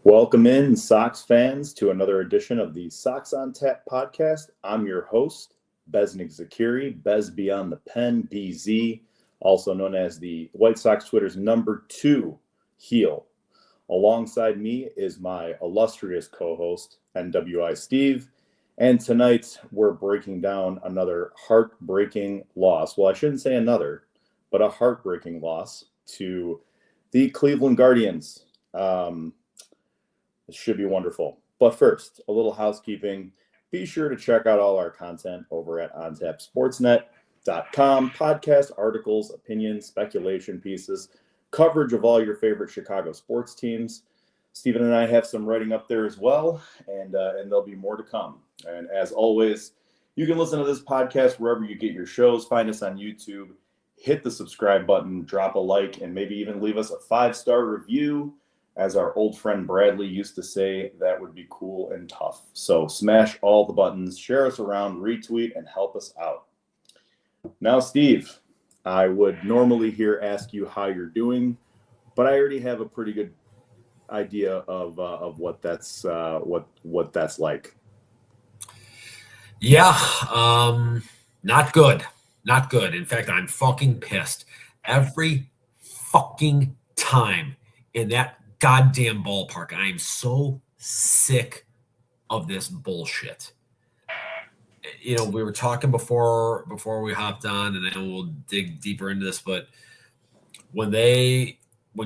Welcome in, Sox fans, to another edition of the Sox On Tap podcast. I'm your host, Besnik Zakiri, Bez Beyond the Pen, BZ, also known as the White Sox Twitter's number 2 heel. Alongside me is my illustrious co-host, NWI Steve, and tonight we're breaking down another heartbreaking loss. Well, I shouldn't say another, but a heartbreaking loss to the Cleveland Guardians. It should be wonderful. But first, a little housekeeping. Be sure to check out all our content over at ontapsportsnet.com. Podcast, articles, opinions, speculation pieces, coverage of all your favorite Chicago sports teams. Steven and I have some writing up there as well, and there'll be more to come. And as always, you can listen to this podcast wherever you get your shows. Find us on YouTube. Hit the subscribe button, drop a like, and maybe even leave us a 5-star review. As our old friend Bradley used to say, that would be cool and tough. So smash all the buttons, share us around, retweet, and help us out. Now, Steve, I would normally here ask you how you're doing, but I already have a pretty good idea of what that's like. Yeah, not good. Not good. In fact, I'm fucking pissed. Every fucking time in that goddamn ballpark. I am so sick of this bullshit. You know, we were talking before we hopped on, and I know we'll dig deeper into this, but when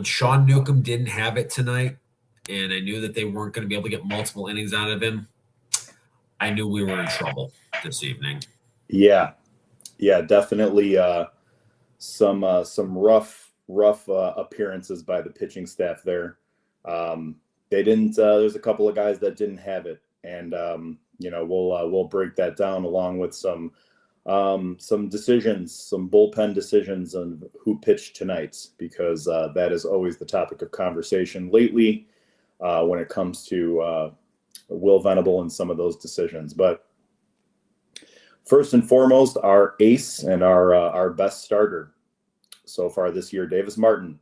Sean Newcomb didn't have it tonight, and I knew that they weren't going to be able to get multiple innings out of him, I knew we were in trouble this evening. Yeah, definitely some rough appearances by the pitching staff there. They didn't. There's a couple of guys that didn't have it, and we'll break that down along with some decisions, some bullpen decisions on who pitched tonight, because that is always the topic of conversation lately when it comes to Will Venable and some of those decisions. But first and foremost, our ace and our best starter so far this year, Davis Martin,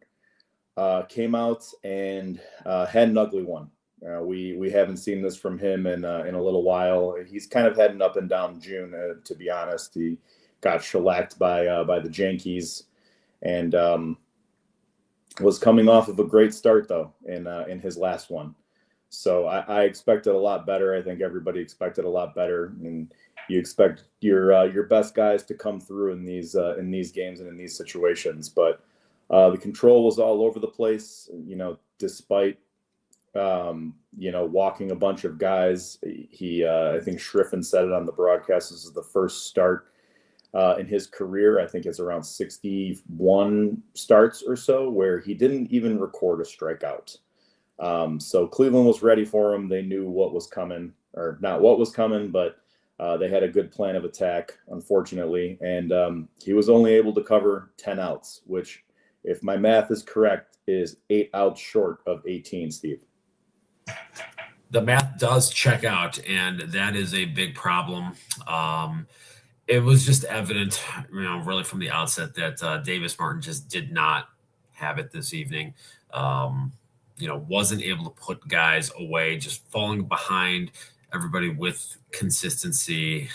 came out and had an ugly one. We haven't seen this from him in a little while. He's kind of had an up and down June, to be honest. He got shellacked by the Yankees, and was coming off of a great start though in his last one. So I expected a lot better. I think everybody expected a lot better, and you expect your best guys to come through in these games and in these situations. But the control was all over the place, despite, walking a bunch of guys. I think Schriffen said it on the broadcast. This is the first start in his career. I think it's around 61 starts or so where he didn't even record a strikeout. So Cleveland was ready for him. They knew what was coming, or not what was coming, but they had a good plan of attack, unfortunately. And he was only able to cover 10 outs, which, if my math is correct, is 8 outs short of 18, Steve. The math does check out, and that is a big problem. It was just evident, really from the outset that Davis Martin just did not have it this evening. Wasn't able to put guys away, just falling behind everybody with consistency.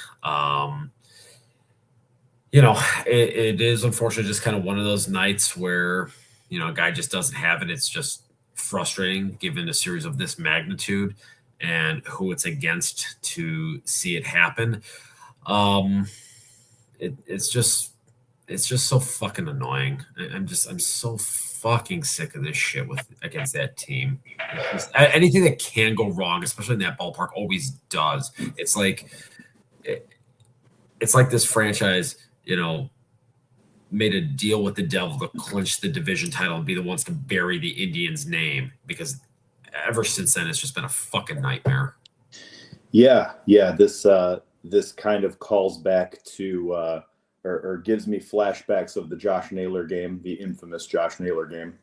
It is unfortunately just kind of one of those nights where, a guy just doesn't have it. It's just frustrating given a series of this magnitude and who it's against to see it happen. It's just so fucking annoying. I'm so fucking sick of this shit against that team. Anything that can go wrong, especially in that ballpark, always does. It's like this franchise, made a deal with the devil to clinch the division title and be the ones to bury the Indians' name, because ever since then it's just been a fucking nightmare. Yeah. This kind of calls back to or gives me flashbacks of the Josh Naylor game, the infamous Josh Naylor game,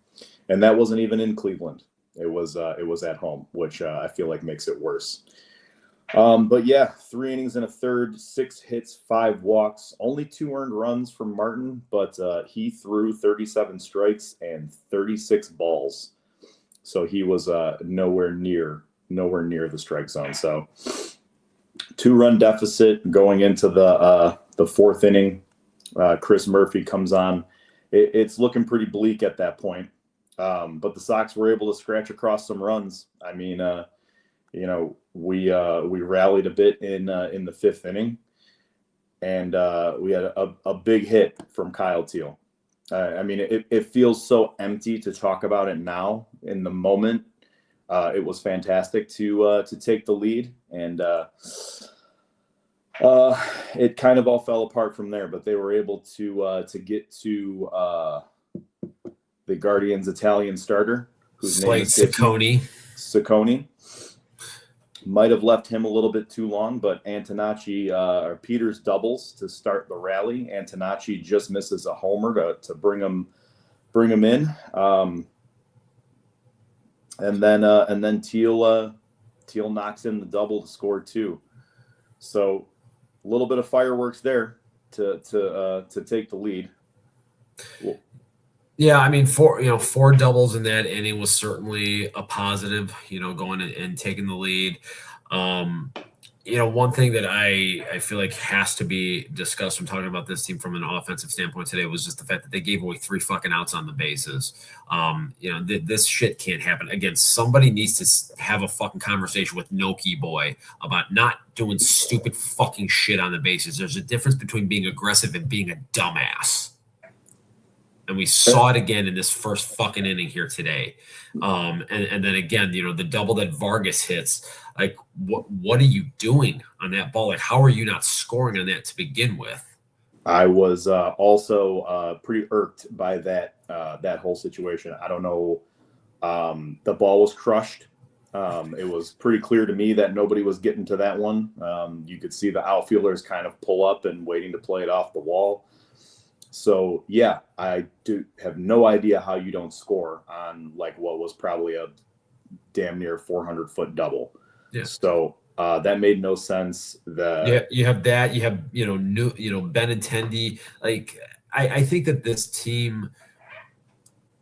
and that wasn't even in Cleveland. It was at home, which I feel like makes it worse. But yeah, 3 innings and a third, 6 hits, 5 walks, only 2 earned runs from Martin, but he threw 37 strikes and 36 balls. So he was nowhere near the strike zone. So 2-run deficit going into the fourth inning. Chris Murphy comes on. It's looking pretty bleak at that point. But the Sox were able to scratch across some runs. I mean, we rallied a bit in the fifth inning, and we had a big hit from Kyle Teal. I mean, it feels so empty to talk about it now. In the moment, it was fantastic to take the lead, and it kind of all fell apart from there. But they were able to get to the Guardians' Italian starter, whose name is Ciccone. Might have left him a little bit too long, but Antonacci or Peters doubles to start the rally. Antonacci just misses a homer to bring him in, and then Teal knocks in the double to score 2. So a little bit of fireworks there to take the lead. Well, yeah, I mean, four doubles in that inning was certainly a positive, going and taking the lead. One thing that I feel like has to be discussed when talking about this team from an offensive standpoint today was just the fact that they gave away 3 fucking outs on the bases. This shit can't happen. Again, somebody needs to have a fucking conversation with Noki Boy about not doing stupid fucking shit on the bases. There's a difference between being aggressive and being a dumbass. And we saw it again in this first fucking inning here today. And then again, the double that Vargas hits, like what are you doing on that ball? Like, how are you not scoring on that to begin with? I was also pretty irked by that whole situation. I don't know. The ball was crushed. It was pretty clear to me that nobody was getting to that one. You could see the outfielders kind of pull up and waiting to play it off the wall. So, yeah, I do have no idea how you don't score on like what was probably a damn near 400-foot double. Yeah. So that made no sense. You have that. You have Benintendi. Like I think that this team.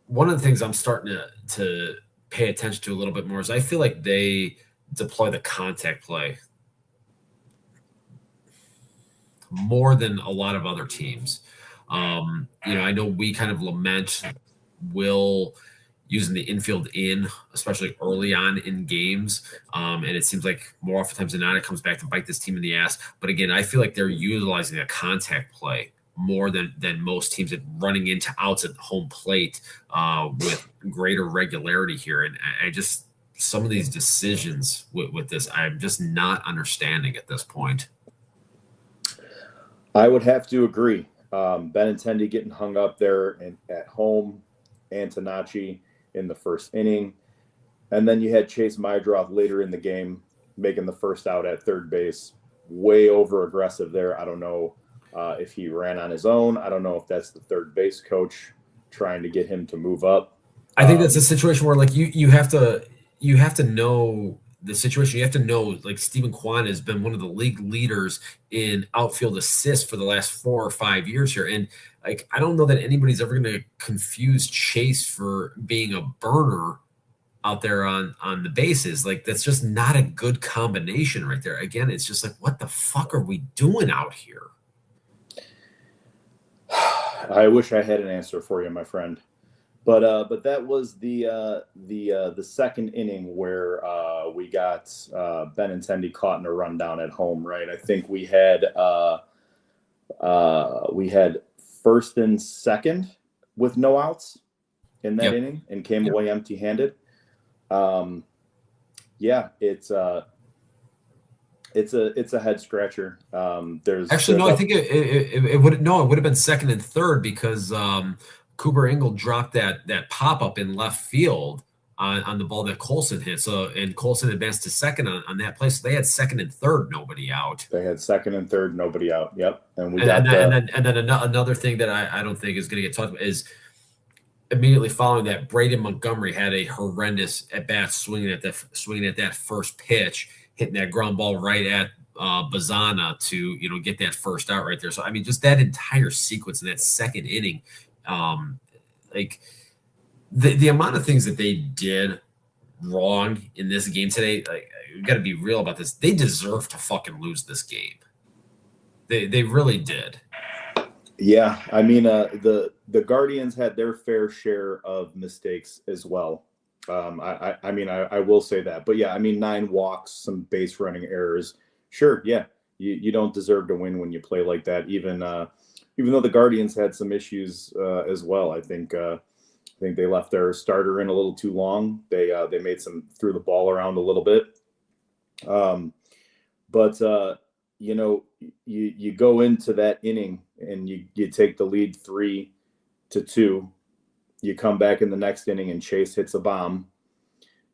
One of the things I'm starting to pay attention to a little bit more is I feel like they deploy the contact play more than a lot of other teams. I know we kind of lament Will using the infield especially early on in games. And it seems like more oftentimes than not, it comes back to bite this team in the ass. But again, I feel like they're utilizing a contact play more than most teams and running into outs at the home plate with greater regularity here. And I just, some of these decisions with this, I'm just not understanding at this point. I would have to agree. Benintendi getting hung up there at home, Antonacci in the first inning. And then you had Chase Mydroth later in the game making the first out at third base. Way over aggressive there. I don't know if he ran on his own. I don't know if that's the third base coach trying to get him to move up. I think that's a situation where like you have to know the situation. You have to know, like, Stephen Kwan has been one of the league leaders in outfield assists for the last 4 or 5 years here. And like, I don't know that anybody's ever going to confuse Chase for being a burner out there on the bases. Like, that's just not a good combination right there. Again, it's just like, what the fuck are we doing out here? I wish I had an answer for you, my friend. But that was the second inning where we got Benintendi caught in a rundown at home, right? I think we had first and second with no outs in that inning and came away empty-handed. It's a head scratcher. I think it would have been second and third because Cooper Engel dropped that pop-up in left field on the ball that Colson hit. So, and Colson advanced to second on that play. So they had second and third, nobody out. They had second and third, nobody out. Yep. And then another thing that I don't think is going to get talked about is immediately following that, Braden Montgomery had a horrendous at bat swinging at that first pitch, hitting that ground ball right at Bazana to get that first out right there. So I mean, just that entire sequence in that second inning. Like the amount of things that they did wrong in this game today. Like, we got to be real about this. They deserve to fucking lose this game. They really did. Yeah, I mean, the Guardians had their fair share of mistakes as well. I mean, I will say that, but yeah, I mean, 9 walks, some base running errors. Sure, yeah, you don't deserve to win when you play like that. Even though the Guardians had some issues as well. I think they left their starter in a little too long. They made threw the ball around a little bit. But you know, you go into that inning and you take the lead 3-2. You come back in the next inning and Chase hits a bomb.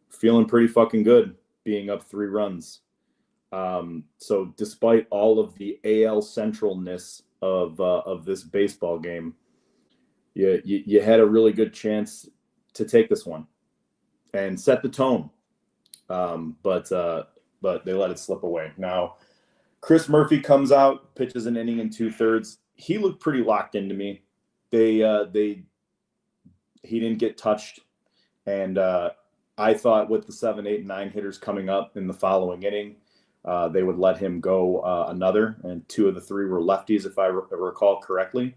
Feeling pretty fucking good being up 3 runs. So despite all of the AL Centralness of this baseball game, you had a really good chance to take this one and set the tone. But they let it slip away. Now, Chris Murphy comes out, pitches an inning and 2/3. He looked pretty locked into me. He didn't get touched, and I thought with the 7, 8, 9 hitters coming up in the following inning, they would let him go another, and 2 of the 3 were lefties, if I recall correctly.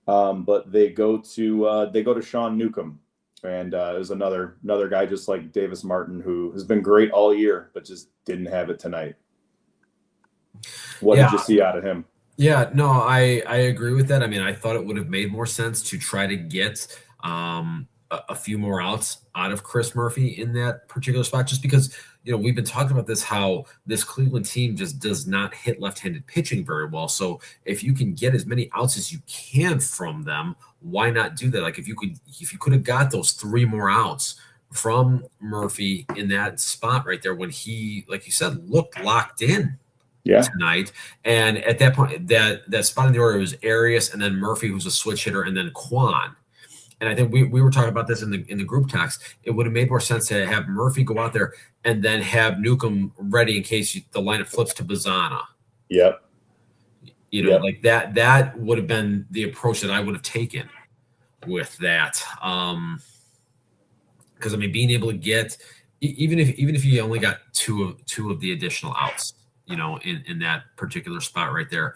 But they go to Sean Newcomb, and it was another guy just like Davis Martin, who has been great all year, but just didn't have it tonight. What did you see out of him? Yeah, no, I agree with that. I mean, I thought it would have made more sense to try to get a few more outs out of Chris Murphy in that particular spot, just because, you know, we've been talking about this, how this Cleveland team just does not hit left-handed pitching very well. So if you can get as many outs as you can from them, why not do that? Like if you could have got those 3 more outs from Murphy in that spot right there when he, like you said, looked locked in tonight. And at that point, that spot in the order was Arias and then Murphy, who's a switch hitter, and then Kwan. And I think we were talking about this in the group text. It would have made more sense to have Murphy go out there and then have Newcomb ready in case the lineup flips to Bazana. Yep. You know, like that would have been the approach that I would have taken with that. Because I mean, being able to get even if you only got two of the additional outs, you know, in that particular spot right there,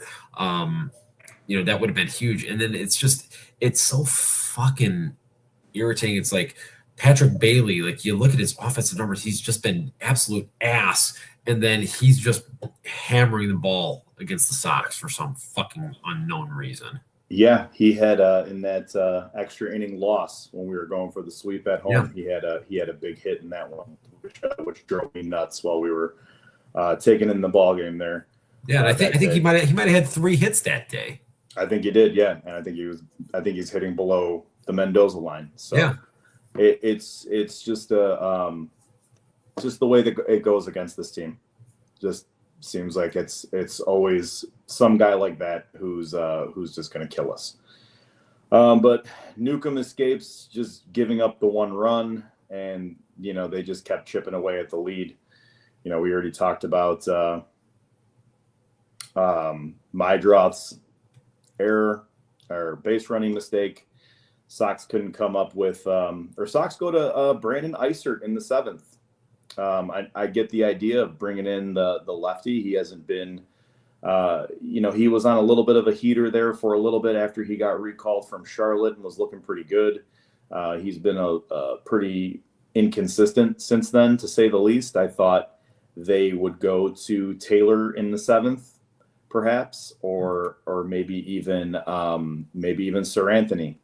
you know, that would have been huge. And then it's so fucking irritating. It's like Patrick Bailey, like you look at his offensive numbers, he's just been absolute ass. And then he's just hammering the ball against the Sox for some fucking unknown reason. Yeah, he had in that extra inning loss when we were going for the sweep at home. Yeah. He had a big hit in that one, which drove me nuts while we were taking in the ball game there. Yeah, and I think he might have had 3 hits that day. I think he did, yeah, and I think he's hitting below the Mendoza line. So yeah, it's just the way that it goes against this team. Just seems like it's always some guy like that who's just going to kill us. But Newcomb escapes, just giving up the 1 run, and you know they just kept chipping away at the lead. You know, we already talked about Mydroff's error or base running mistake. Sox couldn't come up with, or Sox go to Brandon Eisert in the 7th. I get the idea of bringing in the lefty. He hasn't been, you know, he was on a little bit of a heater there for a little bit after he got recalled from Charlotte and was looking pretty good. He's been a pretty inconsistent since then, to say the least. I thought they would go to Taylor in the 7th, perhaps, or maybe even Sir Anthony,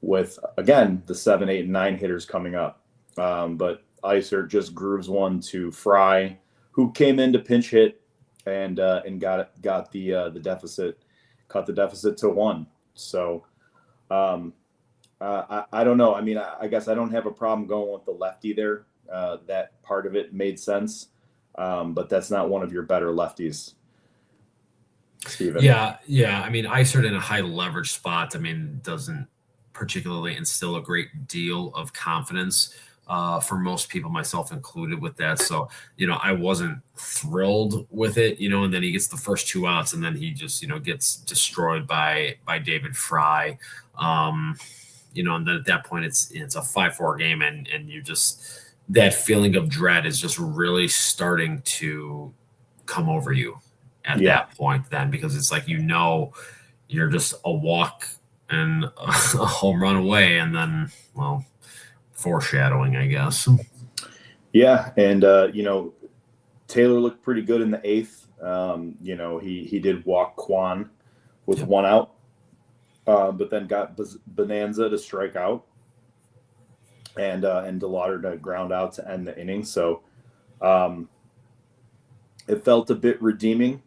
with again the 7, 8, and 9 hitters coming up. But Eisert just grooves one to Fry, who came in to pinch hit and got the deficit, cut the deficit to 1. So I don't know. I mean, I guess I don't have a problem going with the lefty there. That part of it made sense, but that's not one of your better lefties, Steven. Yeah. I mean, Eisert in a high leverage spot, I mean, doesn't particularly instill a great deal of confidence for most people, myself included, with that. So, you know, I wasn't thrilled with it, you know, and then he gets the first 2 outs and then he just, you know, gets destroyed by David Fry. You know, and then at that point it's a 5-4 game and you just, that feeling of dread is just really starting to come over you at that point then, because it's like, you're just a walk and a home run away, and then, well, foreshadowing, I guess. Yeah, and Taylor looked pretty good in the eighth. He did walk Quan with one out, but then got Bonanza to strike out, and DeLauder to ground out to end the inning. So it felt a bit redeeming.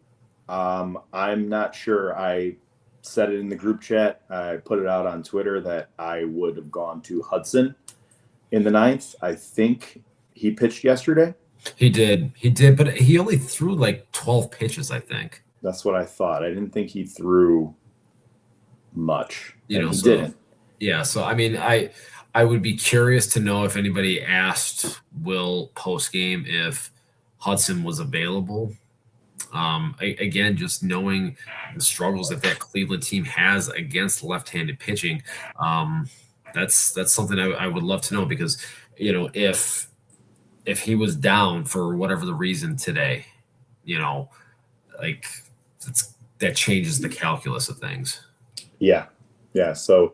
I'm not sure. I said it in the group chat. I put it out on Twitter that I would have gone to Hudson in the ninth. I think he pitched yesterday. He did, but he only threw like 12 pitches, I think. That's what I thought. I didn't think he threw much. He didn't. Yeah, so I mean, I would be curious to know if anybody asked Will post game if Hudson was available. Again, just knowing the struggles that Cleveland team has against left-handed pitching, that's something I would love to know, because if he was down for whatever the reason today, that changes the calculus of things. Yeah. So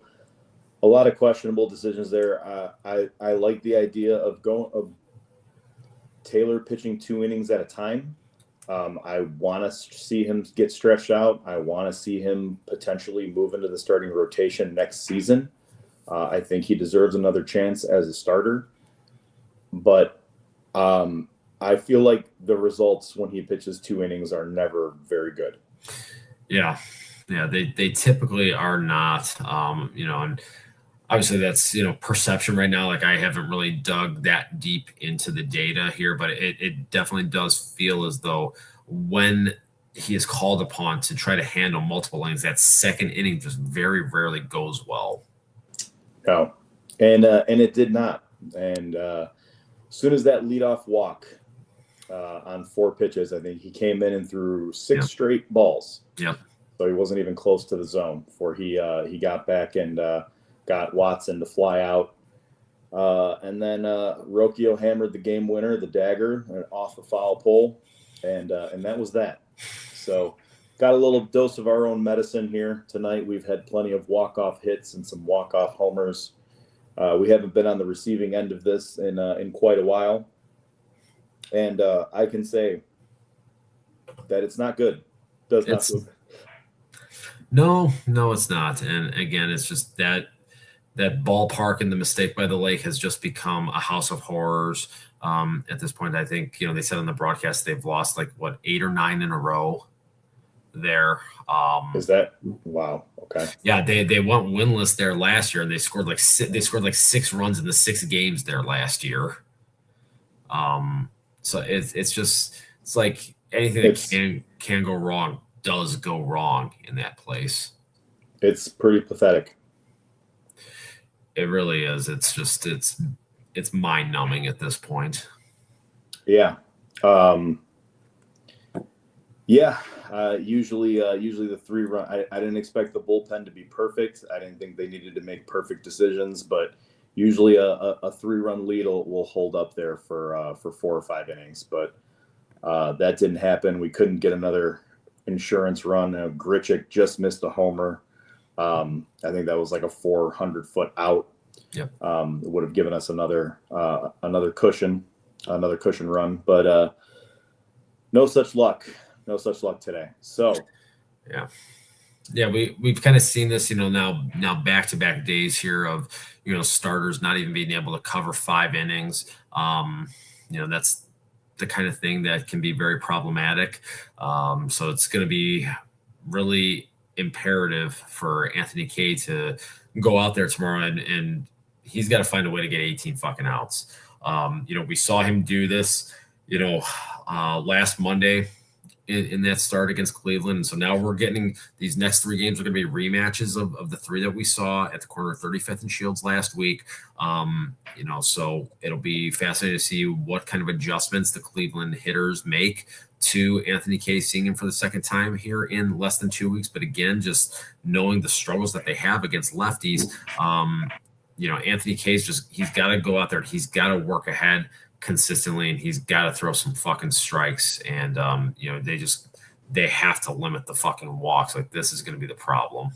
a lot of questionable decisions there. I like the idea of Taylor pitching 2 innings at a time. I want to see him get stretched out. I want to see him potentially move into the starting rotation next season. I think he deserves another chance as a starter. But I feel like the results when he pitches 2 innings are never very good. Yeah, they typically are not. And obviously that's perception right now. Like, I haven't really dug that deep into the data here, but it definitely does feel as though when he is called upon to try to handle multiple innings, that second inning just very rarely goes well. No, and it did not. And as soon as that leadoff walk on 4 pitches, I think he came in and threw 6 straight balls. Yep. So he wasn't even close to the zone before he got back and got Watson to fly out. And then Rocchio hammered the game winner, the dagger, off the foul pole, and that was that. So got a little dose of our own medicine here tonight. We've had plenty of walk-off hits and some walk-off homers. We haven't been on the receiving end of this in quite a while. And I can say that it's not good. Does not feel good. No, it's not. And again, it's just that ballpark and the mistake by the lake has just become a house of horrors. At this point, I think, they said on the broadcast they've lost 8 or 9 in a row there. Is that wow? Okay. Yeah, they went winless there last year, and they scored like 6 runs in the 6 games there last year. So it's like anything that can go wrong does go wrong in that place. It's pretty pathetic. It really is. It's just it's mind numbing at this point. Yeah. Usually the 3-run. I didn't expect the bullpen to be perfect. I didn't think they needed to make perfect decisions, but usually a 3-run lead will hold up there for 4 or 5 innings. But that didn't happen. We couldn't get another insurance run. Grichuk just missed a homer. I think that was like a 400-foot out. Yep. It would have given us another cushion run, but no such luck today. So we've kind of seen this, now back-to-back days here of starters not even being able to cover 5 innings. That's the kind of thing that can be very problematic. So it's going to be really imperative for Anthony Kay to go out there tomorrow, and he's got to find a way to get 18 fucking outs. We saw him do this, last Monday in that start against Cleveland. And so now we're getting these next 3 games are going to be rematches of the 3 that we saw at the corner of 35th and Shields last week. So it'll be fascinating to see what kind of adjustments the Cleveland hitters make to Anthony Kay, seeing him for the second time here in less than 2 weeks. But again, just knowing the struggles that they have against lefties, Anthony K's he's got to go out there. He's got to work ahead consistently, and he's got to throw some fucking strikes. And, they have to limit the fucking walks. Like, this is going to be the problem.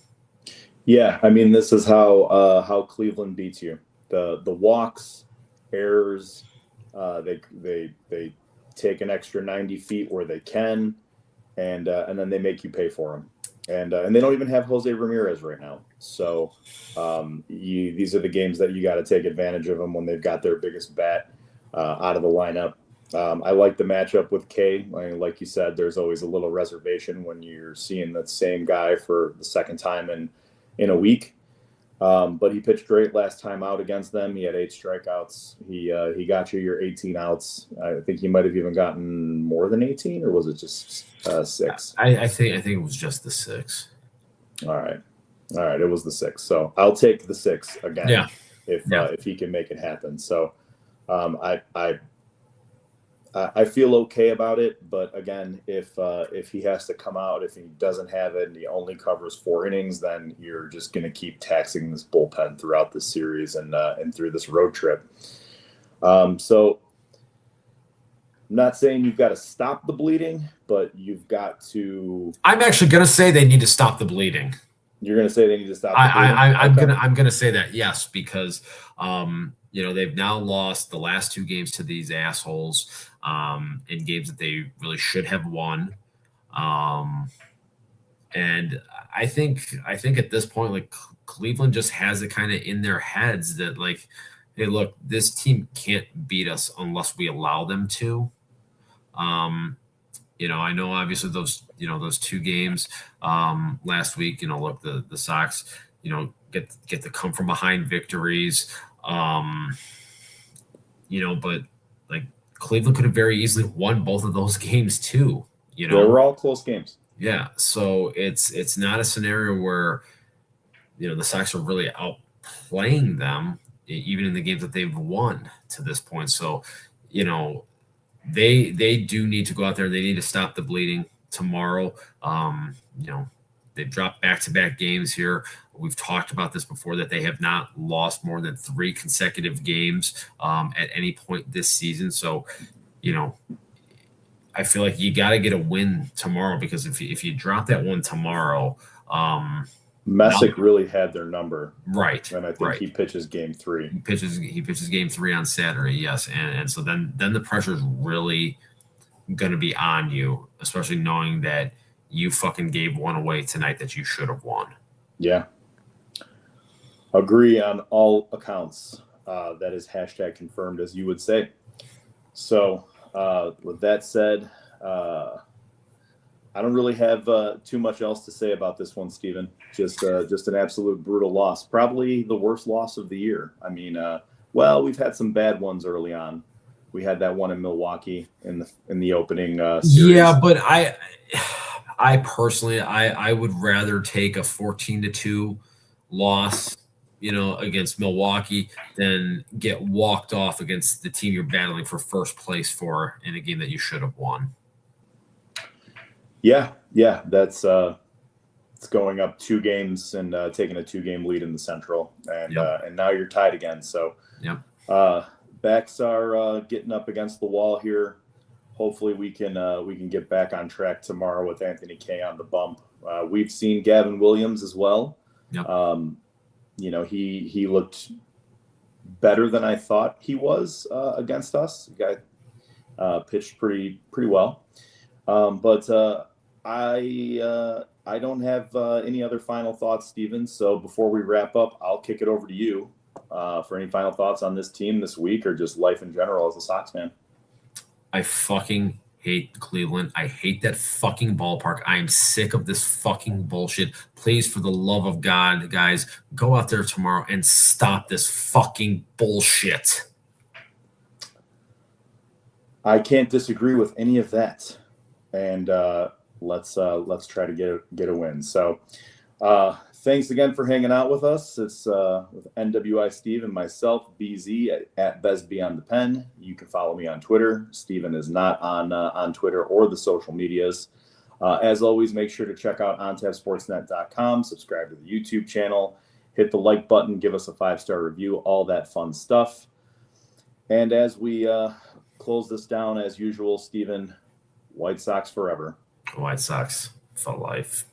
Yeah. I mean, this is how Cleveland beats you. The walks, errors, they take an extra 90 feet where they can, and then they make you pay for them. And they don't even have Jose Ramirez right now. So these are the games that you got to take advantage of them when they've got their biggest bat out of the lineup. I like the matchup with K. Like you said, there's always a little reservation when you're seeing the same guy for the second time in a week. But he pitched great last time out against them. He had 8 strikeouts. He got you your 18 outs. I think he might have even gotten more than 18, or was it just 6? I think it was just the 6. All right. It was the 6. So I'll take the 6 again. Yeah. If he can make it happen. So I feel okay about it, but again, if he has to come out, if he doesn't have it and he only covers 4 innings, then you're just going to keep taxing this bullpen throughout the series and through this road trip. So I'm not saying you've got to stop the bleeding, but you've got to. I'm actually going to say they need to stop the bleeding. You're going to say they need to stop the bleeding? I'm going to say that, yes, because they've now lost the last 2 games to these assholes in games that they really should have won. And I think at this point, like, Cleveland just has it kind of in their heads that, like, hey, look, this team can't beat us unless we allow them to. I know obviously those 2 games last week, look, the Sox, get the come from behind victories. But like, Cleveland could have very easily won both of those games too. They were all close games. Yeah. So it's not a scenario where, the Sox are really outplaying them, even in the games that they've won to this point. So, they do need to go out there. They need to stop the bleeding tomorrow. They've dropped back-to-back games here. We've talked about this before, that they have not lost more than 3 consecutive games at any point this season. So, I feel like you got to get a win tomorrow, because if you drop that one tomorrow, Messick really had their number, right? And I think he pitches game 3. He pitches game 3 on Saturday, yes, and so then the pressure is really going to be on you, especially knowing that you fucking gave one away tonight that you should have won. Yeah. Agree on all accounts. That is #confirmed, as you would say. So with that said, I don't really have too much else to say about this one, Steven. Just an absolute brutal loss. Probably the worst loss of the year. I mean, we've had some bad ones early on. We had that one in Milwaukee in the opening series. Yeah, but I personally, I would rather take a 14-2 loss, against Milwaukee than get walked off against the team you're battling for first place for in a game that you should have won. Yeah, that's it's going up 2 games and taking a 2-game lead in the Central, and now you're tied again. So backs are getting up against the wall here. Hopefully we can get back on track tomorrow with Anthony K on the bump. We've seen Gavin Williams as well. Yep. He looked better than I thought he was against us. The guy pitched pretty well. But I don't have any other final thoughts, Steven. So before we wrap up, I'll kick it over to you for any final thoughts on this team this week, or just life in general as a Sox fan. I fucking hate Cleveland. I hate that fucking ballpark. I am sick of this fucking bullshit. Please, for the love of God, guys, go out there tomorrow and stop this fucking bullshit. I can't disagree with any of that. And let's try to get a win. So thanks again for hanging out with us. It's with NWI Steve and myself, BZ at Besby on the Pen. You can follow me on Twitter. Steven is not on Twitter or the social medias. As always, make sure to check out ontapsportsnet.com, subscribe to the YouTube channel, hit the like button, give us a 5-star review, all that fun stuff. And as we close this down, as usual, Steven, White Sox forever. White Sox for life.